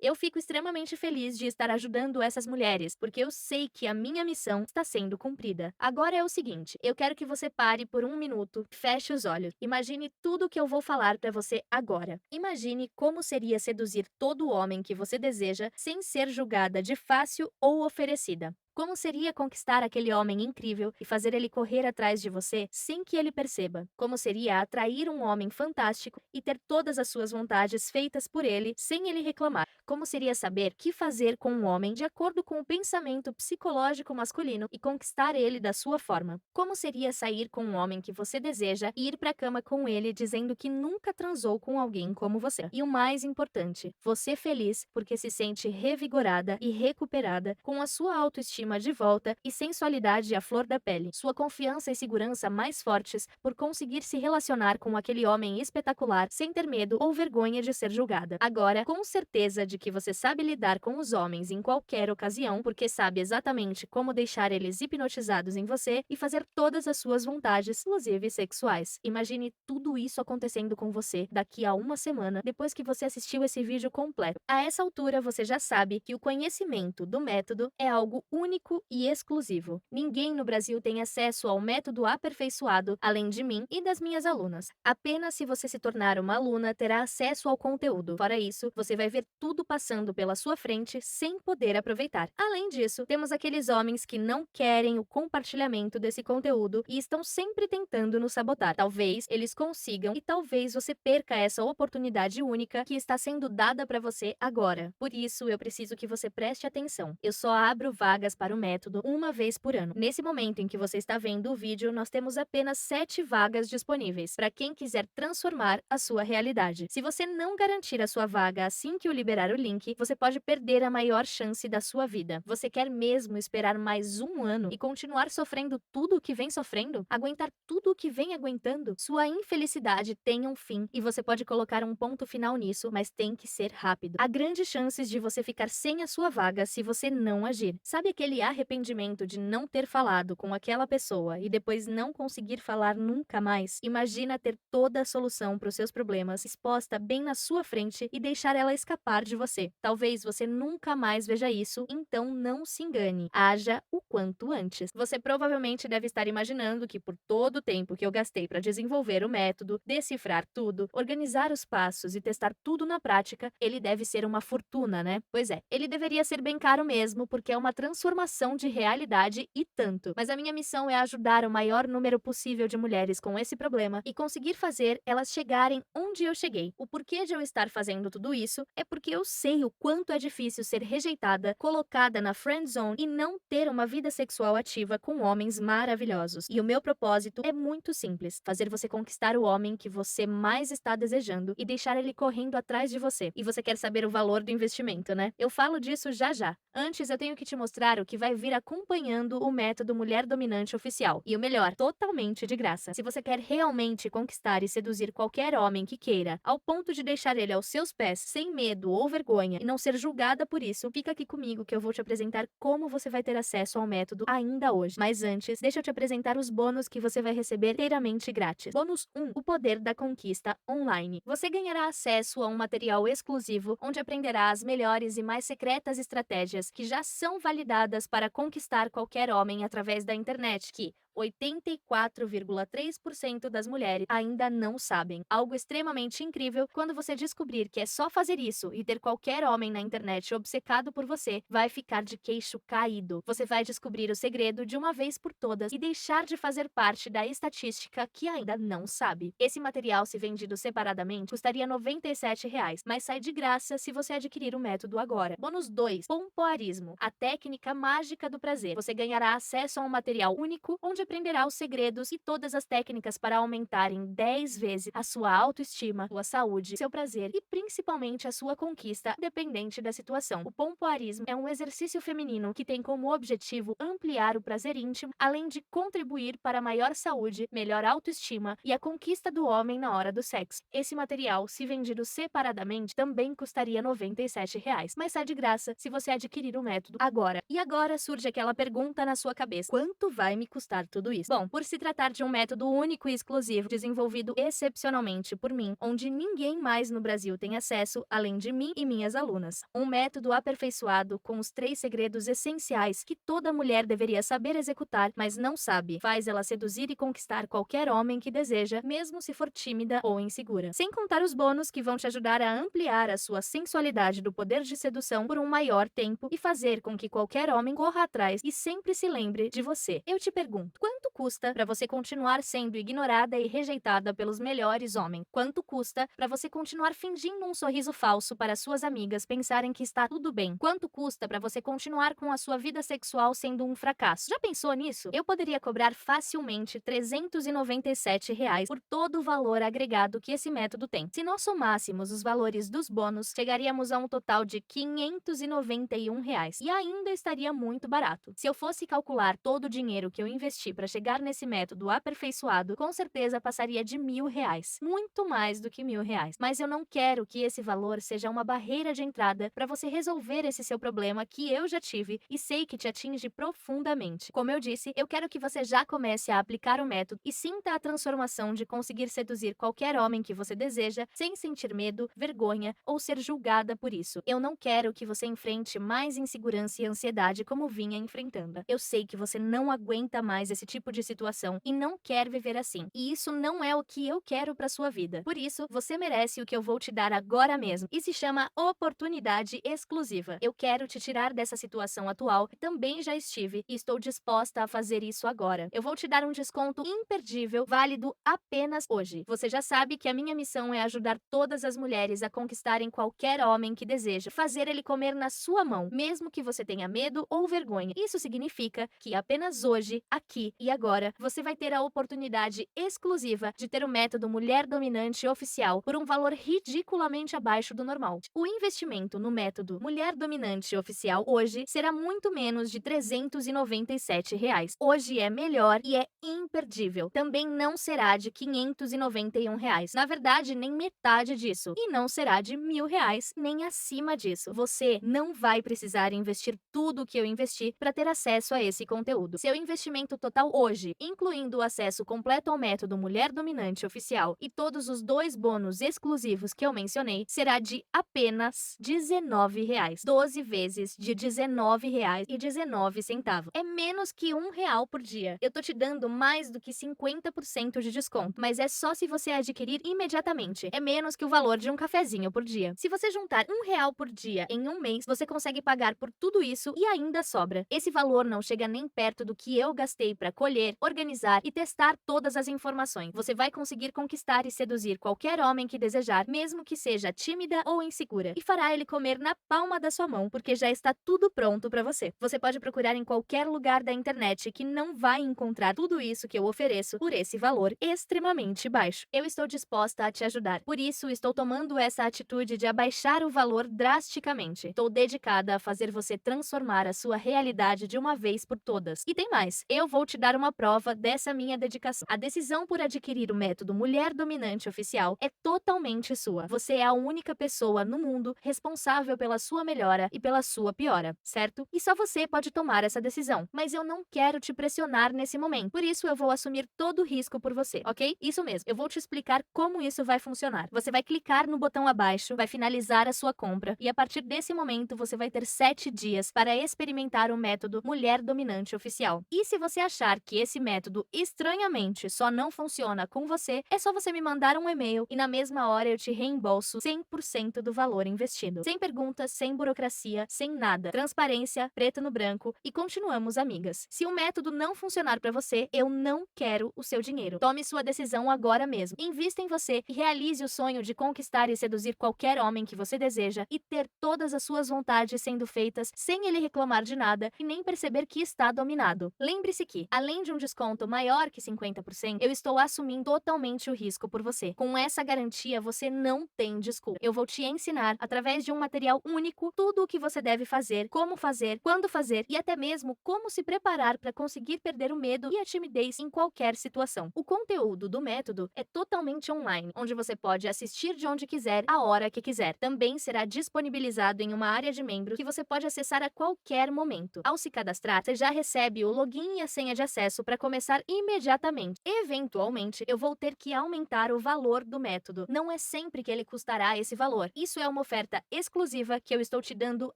Eu fico extremamente feliz de estar ajudando essas mulheres, porque eu sei que a minha missão está sendo cumprida. Agora é o seguinte, eu quero que você pare por um minuto, feche os olhos. Imagine tudo o que eu vou falar para você agora. Imagine como seria seduzir todo homem que você deseja sem ser julgada de fácil ou oferecida. Como seria conquistar aquele homem incrível e fazer ele correr atrás de você sem que ele perceba? Como seria atrair um homem fantástico e ter todas as suas vontades feitas por ele sem ele reclamar? Como seria saber o que fazer com um homem de acordo com o pensamento psicológico masculino e conquistar ele da sua forma? Como seria sair com um homem que você deseja e ir pra cama com ele dizendo que nunca transou com alguém como você? E o mais importante, você feliz porque se sente revigorada e recuperada com a sua autoestima de volta e sensualidade à flor da pele. Sua confiança e segurança mais fortes por conseguir se relacionar com aquele homem espetacular sem ter medo ou vergonha de ser julgada. Agora, com certeza de que você sabe lidar com os homens em qualquer ocasião, porque sabe exatamente como deixar eles hipnotizados em você e fazer todas as suas vontades, inclusive sexuais. Imagine tudo isso acontecendo com você daqui a uma semana, depois que você assistiu esse vídeo completo. A essa altura, você já sabe que o conhecimento do método é algo único e exclusivo. Ninguém no Brasil tem acesso ao método aperfeiçoado, além de mim e das minhas alunas. Apenas se você se tornar uma aluna, terá acesso ao conteúdo. Fora isso, você vai ver tudo passando pela sua frente sem poder aproveitar. Além disso, temos aqueles homens que não querem o compartilhamento desse conteúdo e estão sempre tentando nos sabotar. Talvez eles consigam e talvez você perca essa oportunidade única que está sendo dada para você agora. Por isso, eu preciso que você preste atenção. Eu só abro vagas para o método uma vez por ano. Nesse momento em que você está vendo o vídeo, nós temos apenas 7 vagas disponíveis para quem quiser transformar a sua realidade. Se você não garantir a sua vaga assim que eu liberar o link, você pode perder a maior chance da sua vida. Você quer mesmo esperar mais um ano e continuar sofrendo tudo o que vem sofrendo? Aguentar tudo o que vem aguentando? Sua infelicidade tem um fim e você pode colocar um ponto final nisso, mas tem que ser rápido. Há grandes chances de você ficar sem a sua vaga se você não agir. Sabe aquele arrependimento de não ter falado com aquela pessoa e depois não conseguir falar nunca mais? Imagina ter toda a solução para os seus problemas exposta bem na sua frente e deixar ela escapar de você. Talvez você nunca mais veja isso, então não se engane. Haja o quanto antes. Você provavelmente deve estar imaginando que por todo o tempo que eu gastei para desenvolver o método, decifrar tudo, organizar os passos e testar tudo na prática, ele deve ser uma fortuna, né? Pois é, ele deveria ser bem caro mesmo, porque é uma transformação de realidade e tanto. Mas a minha missão é ajudar o maior número possível de mulheres com esse problema e conseguir fazer elas chegarem onde eu cheguei. O porquê de eu estar fazendo tudo isso é porque eu sei o quanto é difícil ser rejeitada, colocada na friend zone e não ter uma vida sexual ativa com homens maravilhosos. E o meu propósito é muito simples: fazer você conquistar o homem que você mais está desejando e deixar ele correndo atrás de você. E você quer saber o valor do investimento, né? Eu falo disso já já. Antes, eu tenho que te mostrar o que vai vir acompanhando o método Mulher Dominante Oficial. E o melhor, totalmente de graça. Se você quer realmente conquistar e seduzir qualquer homem que queira, ao ponto de deixar ele aos seus pés, sem medo ou vergonha, e não ser julgada por isso, fica aqui comigo que eu vou te apresentar como você vai ter acesso ao método ainda hoje. Mas antes, deixa eu te apresentar os bônus que você vai receber inteiramente grátis. Bônus 1. O poder da conquista online. Você ganhará acesso a um material exclusivo, onde aprenderá as melhores e mais secretas estratégias que já são validadas para conquistar qualquer homem através da internet, que 84,3% das mulheres ainda não sabem. Algo extremamente incrível: quando você descobrir que é só fazer isso e ter qualquer homem na internet obcecado por você, vai ficar de queixo caído. Você vai descobrir o segredo de uma vez por todas e deixar de fazer parte da estatística que ainda não sabe. Esse material, se vendido separadamente, custaria R$ 97, mas sai de graça se você adquirir o método agora. Bônus 2. Pompoarismo. A técnica mágica do prazer. Você ganhará acesso a um material único onde onde aprenderá os segredos e todas as técnicas para aumentar em 10 vezes a sua autoestima, sua saúde, seu prazer e principalmente a sua conquista, dependente da situação. O pompoarismo é um exercício feminino que tem como objetivo ampliar o prazer íntimo, além de contribuir para maior saúde, melhor autoestima e a conquista do homem na hora do sexo. Esse material, se vendido separadamente, também custaria R$ 97, mas sai de graça se você adquirir o método agora. E agora surge aquela pergunta na sua cabeça: quanto vai me custar tudo isso? Bom, por se tratar de um método único e exclusivo, desenvolvido excepcionalmente por mim, onde ninguém mais no Brasil tem acesso, além de mim e minhas alunas. Um método aperfeiçoado com os 3 segredos essenciais que toda mulher deveria saber executar, mas não sabe. Faz ela seduzir e conquistar qualquer homem que deseja, mesmo se for tímida ou insegura. Sem contar os bônus que vão te ajudar a ampliar a sua sensualidade do poder de sedução por um maior tempo e fazer com que qualquer homem corra atrás e sempre se lembre de você. Eu te pergunto, quanto custa para você continuar sendo ignorada e rejeitada pelos melhores homens? Quanto custa para você continuar fingindo um sorriso falso para suas amigas pensarem que está tudo bem? Quanto custa para você continuar com a sua vida sexual sendo um fracasso? Já pensou nisso? Eu poderia cobrar facilmente R$ 397 por todo o valor agregado que esse método tem. Se nós somássemos os valores dos bônus, chegaríamos a um total de R$ 591 e ainda estaria muito barato. Se eu fosse calcular todo o dinheiro que eu investi para chegar nesse método aperfeiçoado, com certeza passaria de R$ 1.000, muito mais do que R$ 1.000. Mas eu não quero que esse valor seja uma barreira de entrada para você resolver esse seu problema que eu já tive e sei que te atinge profundamente. Como eu disse, eu quero que você já comece a aplicar o método e sinta a transformação de conseguir seduzir qualquer homem que você deseja sem sentir medo, vergonha ou ser julgada por isso. Eu não quero que você enfrente mais insegurança e ansiedade como vinha enfrentando. Eu sei que você não aguenta mais esse tipo de situação e não quer viver assim. E isso não é o que eu quero para sua vida. Por isso, você merece o que eu vou te dar agora mesmo e se chama oportunidade exclusiva. Eu quero te tirar dessa situação atual, que também já estive e estou disposta a fazer isso agora. Eu vou te dar um desconto imperdível, válido apenas hoje. Você já sabe que a minha missão é ajudar todas as mulheres a conquistarem qualquer homem que deseja, fazer ele comer na sua mão, mesmo que você tenha medo ou vergonha. Isso significa que apenas hoje, aqui e agora, você vai ter a oportunidade exclusiva de ter o método Mulher Dominante Oficial por um valor ridiculamente abaixo do normal. O investimento no método Mulher Dominante Oficial hoje será muito menos de R$ 397. Hoje é melhor e é imperdível. Também não será de R$ 591. Na verdade, nem metade disso. E não será de R$ 1.000, nem acima disso. Você não vai precisar investir tudo o que eu investi para ter acesso a esse conteúdo. Seu investimento total hoje, incluindo o acesso completo ao método Mulher Dominante Oficial e todos os 2 bônus exclusivos que eu mencionei, será de apenas R$ 19. 12 vezes de R$ 19,19. É menos que R$ 1 por dia. Eu tô te dando mais do que 50% de desconto, mas é só se você adquirir imediatamente. É menos que o valor de um cafezinho por dia. Se você juntar R$ 1 por dia em um mês, você consegue pagar por tudo isso e ainda sobra. Esse valor não chega nem perto do que eu gastei para colher, organizar e testar todas as informações. Você vai conseguir conquistar e seduzir qualquer homem que desejar, mesmo que seja tímida ou insegura, e fará ele comer na palma da sua mão, porque já está tudo pronto para você. Você pode procurar em qualquer lugar da internet que não vai encontrar tudo isso que eu ofereço por esse valor extremamente baixo. Eu estou disposta a te ajudar. Por isso, estou tomando essa atitude de abaixar o valor drasticamente. Estou dedicada a fazer você transformar a sua realidade de uma vez por todas. E tem mais, eu vou te dar uma prova dessa minha dedicação. A decisão por adquirir o método Mulher Dominante Oficial é totalmente sua. Você é a única pessoa no mundo responsável pela sua melhora e pela sua piora, certo? E só você pode tomar essa decisão. Mas eu não quero te pressionar nesse momento. Por isso, eu vou assumir todo o risco por você, ok? Isso mesmo. Eu vou te explicar como isso vai funcionar. Você vai clicar no botão abaixo, vai finalizar a sua compra e a partir desse momento você vai ter 7 dias para experimentar o método Mulher Dominante Oficial. E se você achar que esse método estranhamente só não funciona com você, é só você me mandar um e-mail e na mesma hora eu te reembolso 100% do valor investido. Sem perguntas, sem burocracia, sem nada. Transparência, preto no branco e continuamos amigas. Se o método não funcionar para você, eu não quero o seu dinheiro. Tome sua decisão agora mesmo. Invista em você e realize o sonho de conquistar e seduzir qualquer homem que você deseja e ter todas as suas vontades sendo feitas sem ele reclamar de nada e nem perceber que está dominado. Lembre-se que, além de de um desconto maior que 50%, eu estou assumindo totalmente o risco por você. Com essa garantia, você não tem desculpa. Eu vou te ensinar, através de um material único, tudo o que você deve fazer, como fazer, quando fazer e até mesmo como se preparar para conseguir perder o medo e a timidez em qualquer situação. O conteúdo do método é totalmente online, onde você pode assistir de onde quiser, a hora que quiser. Também será disponibilizado em uma área de membro que você pode acessar a qualquer momento. Ao se cadastrar, você já recebe o login e a senha de acesso para começar imediatamente. Eventualmente, eu vou ter que aumentar o valor do método. Não é sempre que ele custará esse valor. Isso é uma oferta exclusiva que eu estou te dando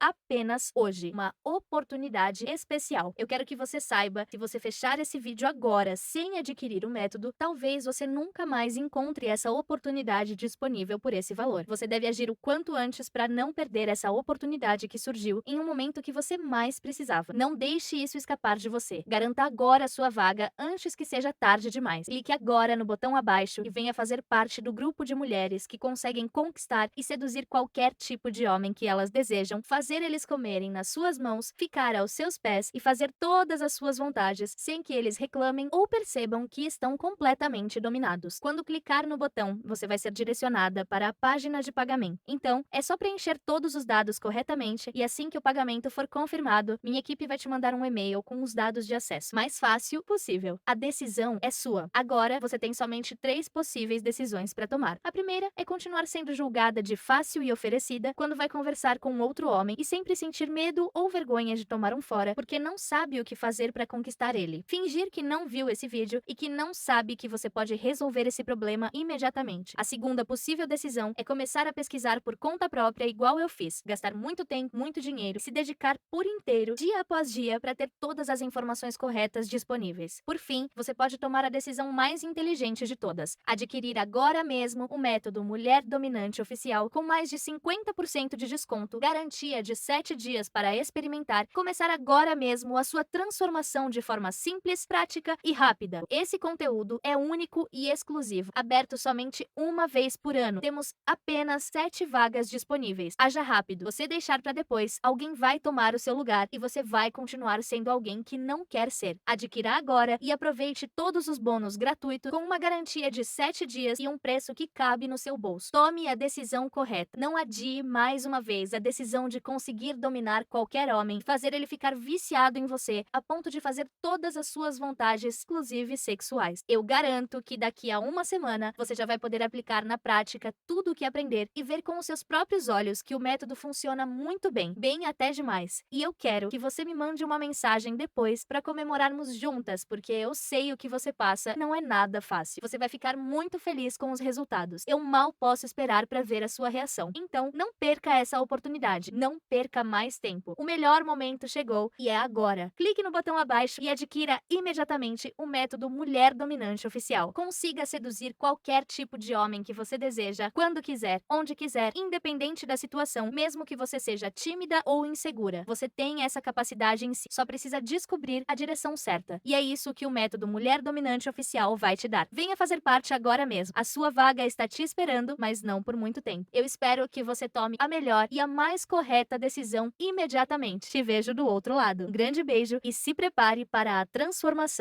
apenas hoje. Uma oportunidade especial. Eu quero que você saiba, se você fechar esse vídeo agora sem adquirir o método, talvez você nunca mais encontre essa oportunidade disponível por esse valor. Você deve agir o quanto antes para não perder essa oportunidade que surgiu em um momento que você mais precisava. Não deixe isso escapar de você. Garanta agora a sua vaga antes que seja tarde demais. Clique agora no botão abaixo e venha fazer parte do grupo de mulheres que conseguem conquistar e seduzir qualquer tipo de homem que elas desejam, fazer eles comerem nas suas mãos, ficar aos seus pés e fazer todas as suas vontades sem que eles reclamem ou percebam que estão completamente dominados. Quando clicar no botão, você vai ser direcionada para a página de pagamento. Então, é só preencher todos os dados corretamente e assim que o pagamento for confirmado, minha equipe vai te mandar um e-mail com os dados de acesso. Mais fácil possível. A decisão é sua. Agora, você tem somente 3 possíveis decisões para tomar. A primeira é continuar sendo julgada de fácil e oferecida quando vai conversar com outro homem e sempre sentir medo ou vergonha de tomar um fora porque não sabe o que fazer para conquistar ele. Fingir que não viu esse vídeo e que não sabe que você pode resolver esse problema imediatamente. A segunda possível decisão é começar a pesquisar por conta própria igual eu fiz. Gastar muito tempo, muito dinheiro e se dedicar por inteiro, dia após dia, para ter todas as informações corretas disponíveis. Por fim, você pode tomar a decisão mais inteligente de todas. Adquirir agora mesmo o método Mulher Dominante Oficial com mais de 50% de desconto, garantia de 7 dias para experimentar, começar agora mesmo a sua transformação de forma simples, prática e rápida. Esse conteúdo é único e exclusivo, aberto somente uma vez por ano. Temos apenas 7 vagas disponíveis. Haja rápido. Você deixar para depois, alguém vai tomar o seu lugar e você vai continuar sendo alguém que não quer ser. Adquira agora e aproveite todos os bônus gratuitos com uma garantia de 7 dias e um preço que cabe no seu bolso. Tome a decisão correta. Não adie mais uma vez a decisão de conseguir dominar qualquer homem, fazer ele ficar viciado em você, a ponto de fazer todas as suas vontades, inclusive sexuais. Eu garanto que daqui a uma semana você já vai poder aplicar na prática tudo o que aprender e ver com os seus próprios olhos que o método funciona muito bem até demais. E eu quero que você me mande uma mensagem depois para comemorarmos juntas, porque eu sei o que você passa, não é nada fácil. Você vai ficar muito feliz com os resultados. Eu mal posso esperar para ver a sua reação. Então, não perca essa oportunidade. Não perca mais tempo. O melhor momento chegou e é agora. Clique no botão abaixo e adquira imediatamente o método Mulher Dominante Oficial. Consiga seduzir qualquer tipo de homem que você deseja, quando quiser, onde quiser, independente da situação, mesmo que você seja tímida ou insegura. Você tem essa capacidade em si, só precisa descobrir a direção certa. E é isso que o método Mulher Dominante Oficial vai te dar. Venha fazer parte agora mesmo. A sua vaga está te esperando, mas não por muito tempo. Eu espero que você tome a melhor e a mais correta decisão imediatamente. Te vejo do outro lado. Um grande beijo e se prepare para a transformação.